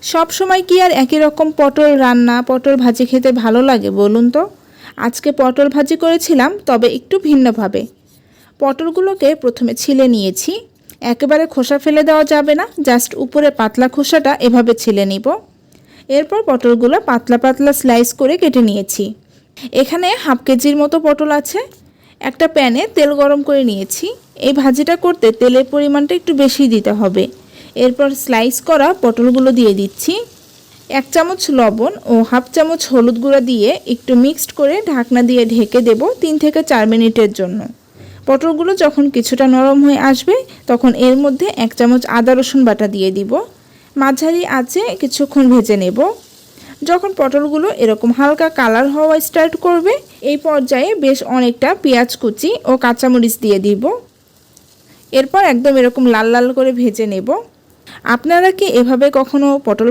সব সময় কি আর একই রকম পটল রান্না, পটল ভাজি খেতে ভালো লাগে বলুন তো? আজকে পটল ভাজি করেছিলাম, তবে একটু ভিন্নভাবে। পটলগুলোকে প্রথমে ছিলে নিয়েছি। একেবারে খোসা ফেলে দেওয়া যাবে না, জাস্ট উপরে পাতলা খোসাটা এভাবে ছিলে নিব। এরপর পটলগুলো পাতলা পাতলা স্লাইস করে কেটে নিয়েছি। এখানে হাফ কেজির মতো পটল আছে। একটা প্যানে তেল গরম করে নিয়েছি। এই ভাজিটা করতে তেলের পরিমাণটা একটু বেশি দিতে হবে। এরপর স্লাইস করা পটলগুলো দিয়ে দিচ্ছি। 1 চামচ লবণ ও হাফ চামচ হলুদ গুঁড়া দিয়ে একটু মিক্সড করে ঢাকনা দিয়ে ঢেকে দেব 3 থেকে 4 মিনিটের জন্য। পটলগুলো যখন কিছুটা নরম হয়ে আসবে, তখন এর মধ্যে 1 চামচ আদা রসুন বাটা দিয়ে দিব। মাঝারি আঁচে কিছুক্ষণ ভেজে নেব। যখন পটলগুলো এরকম হালকা কালার হওয়া স্টার্ট করবে, এই পর্যায়ে বেশ অনেকটা পেঁয়াজ কুচি ও কাঁচামরিচ দিয়ে দিব। এরপর একদম এরকম লাল লাল করে ভেজে নেব। আপনারা কি এভাবে কখনো পটল